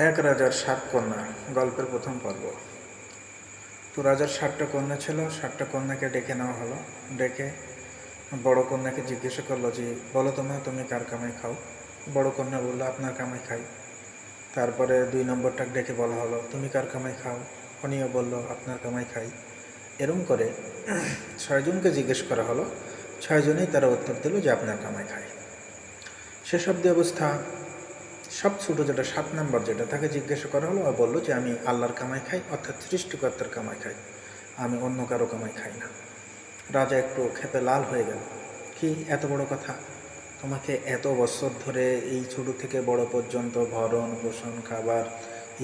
এক রাজার 7 কন্যা গল্পের প্রথম পর্ব। তো রাজার 7টা কন্যা ছিল। 7টা কন্যাকে ডেকে নেওয়া হলো। ডেকে বড় কন্যাকে জিজ্ঞাসা করলো যে বলো তুমি কার কামাই খাও? বড় কন্যা বললো আপনার কামাই খাই। তারপরে 2 নম্বরটাকে ডেকে বলা হলো তুমি কার কামাই খাও? উনিও বলল আপনার কামাই খাই। এরম করে 6 জনকে জিজ্ঞেস করা হলো। 6 জনেই তারা উত্তর দিল যে আপনার কামাই খায়। শেষ অবধি অবস্থা সব ছোটো যেটা 7 নম্বর যেটা তাকে জিজ্ঞাসা করা হলো, আর বললো যে আমি আল্লাহর কামাই খাই, অর্থাৎ সৃষ্টিকর্তার কামাই খাই, আমি অন্য কারো কামাই খাই না। রাজা একটু ক্ষেপে লাল হয়ে গেল। কি এত বড় কথা? তোমাকে এত বছর ধরে এই ছোটো থেকে বড় পর্যন্ত ভরণ পোষণ খাবার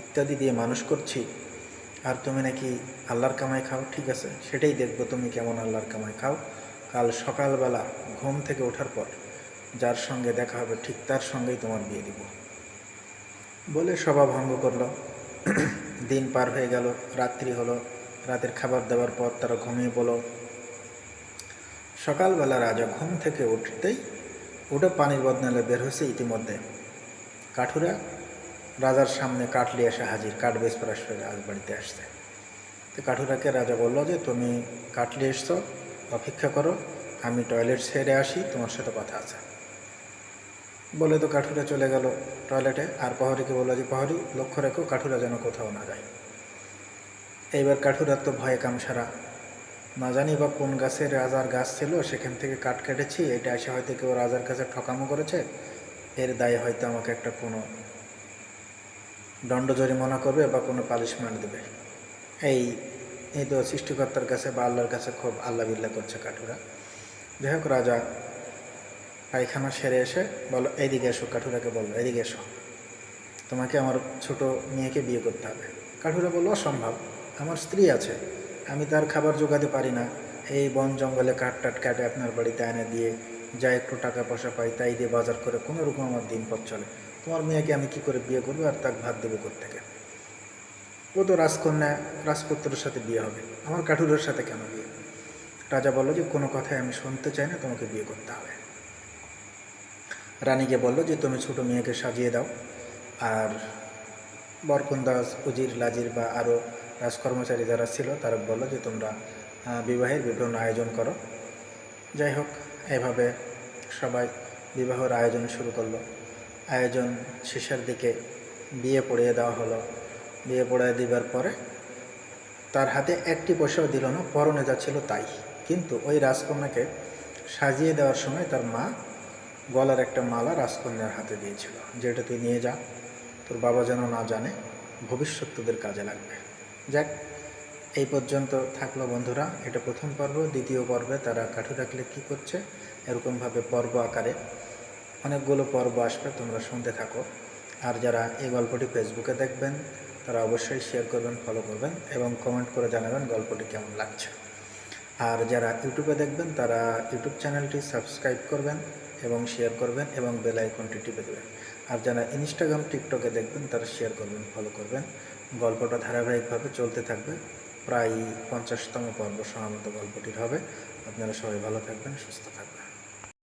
ইত্যাদি দিয়ে মানুষ করছি, আর তুমি নাকি আল্লাহর কামাই খাও? ঠিক আছে, সেটাই দেখবো তুমি কেমন আল্লাহর কামাই খাও। কাল সকালবেলা ঘুম থেকে ওঠার পর যার সঙ্গে দেখা হবে ঠিক তার সঙ্গেই তোমার বিয়ে দিব বলে সভা ভঙ্গ করলো। দিন পার হয়ে গেল, রাত্রি হলো। রাতের খাবার দেওয়ার পর তারা ঘুমিয়ে পড়ল। সকালবেলা রাজা ঘুম থেকে উঠে পানির বদনালে বের হয়েছে। ইতিমধ্যে কাঠুরা রাজার সামনে কাঠ নিয়ে এসে হাজির, কাঠ বেচবার আসবে রাজবাড়িতে আসছে। তো কাঠুরাকে রাজা বলল যে তুমি কাঠ নিয়ে এসছো, অপেক্ষা করো, আমি টয়লেট সেরে আসি, তোমার সাথে কথা আছে বলে তো কাঠুরা চলে গেল টয়লেটে। আর প্রহরীকে বলল যে প্রহরী লক্ষ্য রেখো কাঠুরা যেন কোথাও না যায়। এইবার কাঠুরার তো ভয়ে কামসারা, না জানি বা কোন গাছের রাজার গাছ ছিল, সেখান থেকে কাঠ কেটেছি, এটা এসে হয়তো কেউ রাজার কাছে ঠকামো করেছে, এর দায়ে হয়তো আমাকে একটা কোনো দণ্ড জরিমানা করবে বা কোনো পানিশমেন্ট দেবে। এই তো সৃষ্টিকর্তার কাছে বা আল্লাহর কাছে খুব আল্লাহ বিল্লাহ করছে কাঠুরা। যাই হোক, রাজা পায়খানা সেরে এসে বলো এইদিকে এসো, কাঠুরাকে বললো এদিকে এসো, তোমাকে আমার ছোট মেয়েকে বিয়ে করতে হবে। কাঠুরা বলল অসম্ভব, আমার স্ত্রী আছে, আমি তার খাবার জোগাতে পারি না, এই বন জঙ্গলে কাঠ টাট কাটে আপনার বাড়িতে এনে দিয়ে যা একটু টাকা পয়সা পাই তাই দিয়ে বাজার করে কোনো রকম আমার দিন পথ চলে, তোমার মেয়েকে আমি কি করে বিয়ে করবো আর তাকে ভাত দেবো কোত্থেকে? ও তো রাজকন্যা, রাজপুত্রের সাথে বিয়ে হবে, আমার কাঠুরের সাথে কেন বিয়ে? রাজা বলল যে কোনো কথাই আমি শুনতে চাই না, তোমাকে বিয়ে করতে হবে। রানীকে বলল যে তুমি ছোটো মেয়েকে সাজিয়ে দাও, আর বরকন্দাজ উজির লাজির বা আরও রাজকর্মচারী যারা ছিল তারা বললো যে তোমরা বিবাহের বিভিন্ন আয়োজন করো। যাই হোক, এভাবে সবাই বিবাহের আয়োজন শুরু করলো। আয়োজন শেষের দিকে বিয়ে পড়িয়ে দেওয়া হলো। বিয়ে পড়িয়ে দেওয়ার পরে তার হাতে একটি পয়সাও দিল না, পরনে যা ছিল তাই। কিন্তু ওই রাজকন্যাকে সাজিয়ে দেওয়ার সময় তার মা গলার একটা মালা রাজকন্যার হাতে দিয়েছিল, যেটা তুই নিয়ে যা, তোর বাবা যেন না জানে, ভবিষ্যৎ তোদের কাজে লাগবে। যাক, এই পর্যন্ত থাকলো বন্ধুরা, এটা প্রথম পর্ব। দ্বিতীয় পর্বে তারা কাঠুরা ক্লিক কী করছে এরকমভাবে পর্ব আকারে অনেকগুলো পর্ব আসবে, তোমরা শুনতে থাকো। আর যারা এই গল্পটি ফেসবুকে দেখবেন তারা অবশ্যই শেয়ার করবেন, ফলো করবেন এবং কমেন্ট করে জানাবেন গল্পটি কেমন লাগছে। আর যারা ইউটিউবে দেখবেন তারা ইউটিউব চ্যানেলটি সাবস্ক্রাইব করবেন এবং শেয়ার করবেন এবং বেল আইকনটি টিপে দেবেন। আর যারা ইনস্টাগ্রাম টিকটকে দেখবেন তারা শেয়ার করবেন, ফলো করবেন। গল্পটা ধারাবাহিকভাবে চলতে থাকবে, প্রায় 50তম পর্ব সম্ভবত গল্পটির হবে। আপনারা সবাই ভালো থাকবেন, সুস্থ থাকবেন।